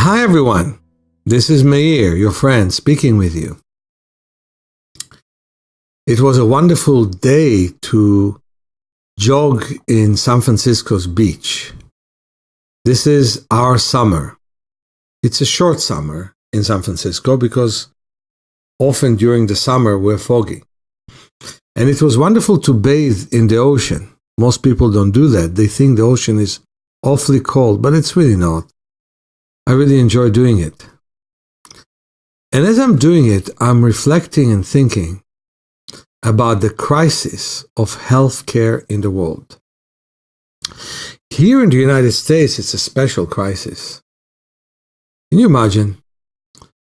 Hi everyone, this is Meir, your friend, speaking with you. It was a wonderful day to jog in San Francisco's beach. This is our summer. It's a short summer in San Francisco because often during the summer we're foggy. And it was wonderful to bathe in the ocean. Most people don't do that. They think the ocean is awfully cold, but it's really not. I really enjoy doing it. And as I'm doing it, I'm reflecting and thinking about the crisis of healthcare in the world. Here in the United States, it's a special crisis. Can you imagine?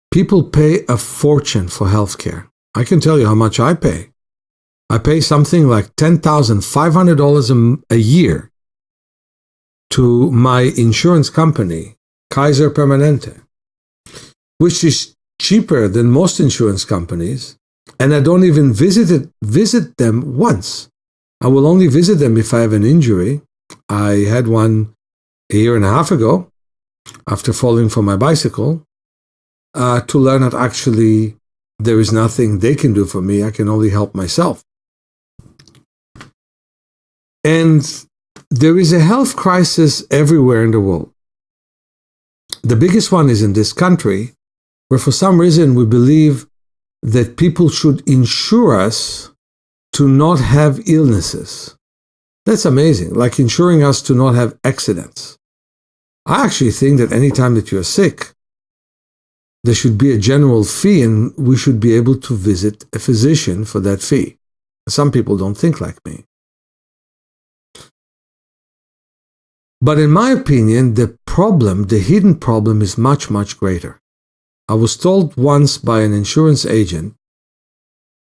People pay a fortune for healthcare. I can tell you how much I pay. I pay something like $10,500 a year to my insurance company, Kaiser Permanente, which is cheaper than most insurance companies, and I don't even visit them once. I will only visit them if I have an injury. I had one a year and a half ago after falling from my bicycle to learn that actually there is nothing they can do for me. I can only help myself. And there is a health crisis everywhere in the world. The biggest one is in this country, where for some reason we believe that people should insure us to not have illnesses. That's amazing, like insuring us to not have accidents. I actually think that any time that you're sick, there should be a general fee and we should be able to visit a physician for that fee. Some people don't think like me. But in my opinion, the hidden problem is much, much greater. I was told once by an insurance agent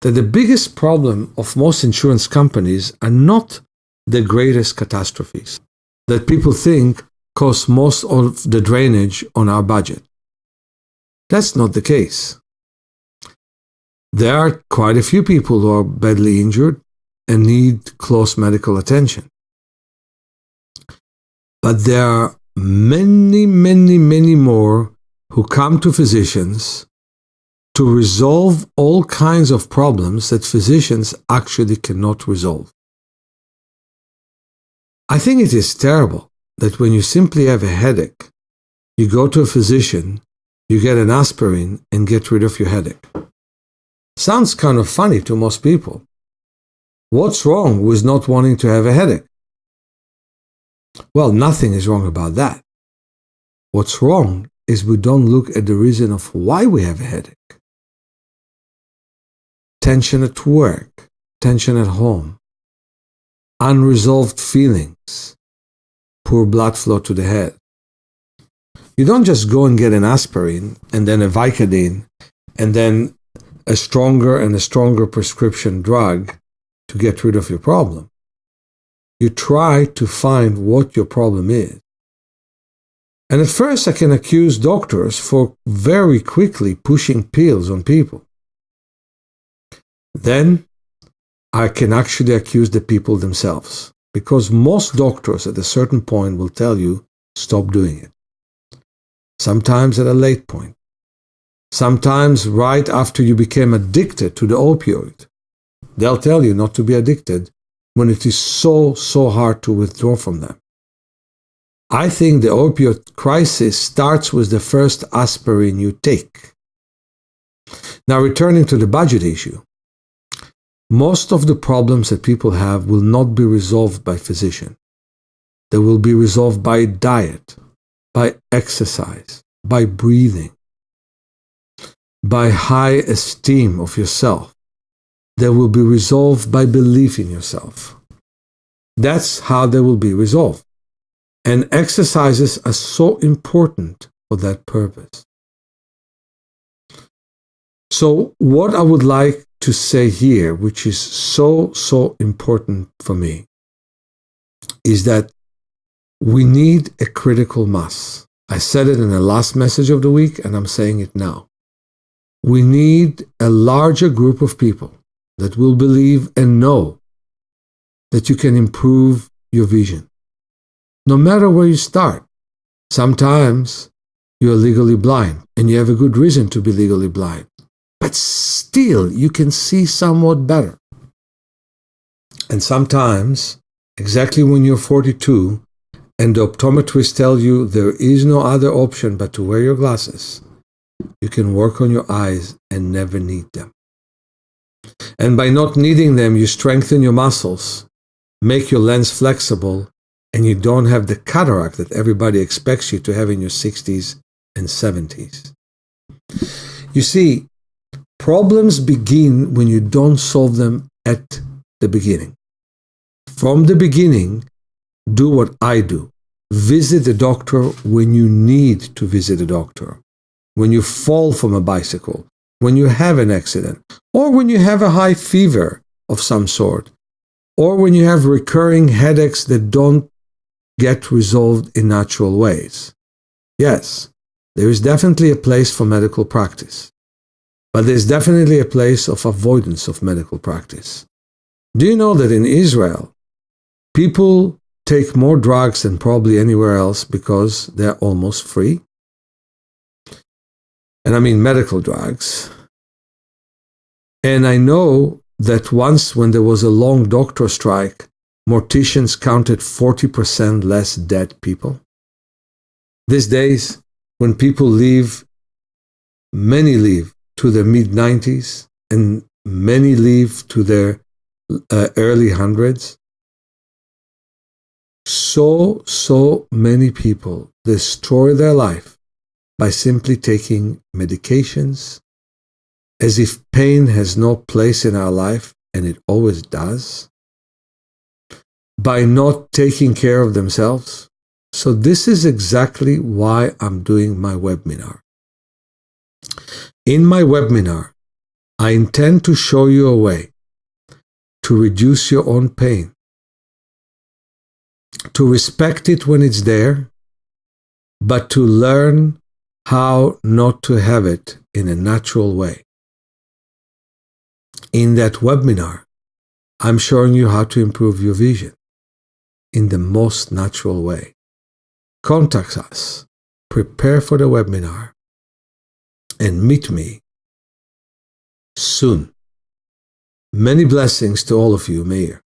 that the biggest problem of most insurance companies are not the greatest catastrophes that people think cause most of the drainage on our budget. That's not the case. There are quite a few people who are badly injured and need close medical attention. But there are many, many, many more who come to physicians to resolve all kinds of problems that physicians actually cannot resolve. I think it is terrible that when you simply have a headache, you go to a physician, you get an aspirin and get rid of your headache. Sounds kind of funny to most people. What's wrong with not wanting to have a headache? Well, nothing is wrong about that. What's wrong is we don't look at the reason of why we have a headache. Tension at work, tension at home, unresolved feelings, poor blood flow to the head. You don't just go and get an aspirin and then a Vicodin and then a stronger and a stronger prescription drug to get rid of your problem. You try to find what your problem is. And at first I can accuse doctors for very quickly pushing pills on people. Then I can actually accuse the people themselves, because most doctors at a certain point will tell you, stop doing it. Sometimes at a late point. Sometimes right after you became addicted to the opioid. They'll tell you not to be addicted when it is so hard to withdraw from them. I think the opioid crisis starts with the first aspirin you take. Now, returning to the budget issue, most of the problems that people have will not be resolved by physician. They will be resolved by diet, by exercise, by breathing, by high esteem of yourself. They will be resolved by belief in yourself. That's how they will be resolved. And exercises are so important for that purpose. So what I would like to say here, which is so important for me, is that we need a critical mass. I said it in the last message of the week, and I'm saying it now. We need a larger group of people that will believe and know that you can improve your vision. No matter where you start, sometimes you're legally blind, and you have a good reason to be legally blind. But still, you can see somewhat better. And sometimes, exactly when you're 42, and the optometrists tell you there is no other option but to wear your glasses, you can work on your eyes and never need them. And by not needing them, you strengthen your muscles, make your lens flexible, and you don't have the cataract that everybody expects you to have in your 60s and 70s. You see, problems begin when you don't solve them at the beginning. From the beginning, do what I do. Visit the doctor when you need to visit a doctor. When you fall from a bicycle, when you have an accident, or when you have a high fever of some sort, or when you have recurring headaches that don't get resolved in natural ways. Yes, there is definitely a place for medical practice, but there's definitely a place of avoidance of medical practice. Do you know that in Israel, people take more drugs than probably anywhere else because they're almost free? And I mean medical drugs. And I know that once when there was a long doctor strike, morticians counted 40% less dead people. These days, when people leave, many leave to their mid-90s and many leave to their early hundreds. So many people destroy their life by simply taking medications, as if pain has no place in our life, and it always does, by not taking care of themselves. So this is exactly why I'm doing my webinar. In my webinar, I intend to show you a way to reduce your own pain, to respect it when it's there, but to learn how not to have it in a natural way. In that webinar, I'm showing you how to improve your vision in the most natural way. Contact us, prepare for the webinar, and meet me soon. Many blessings to all of you, Meir.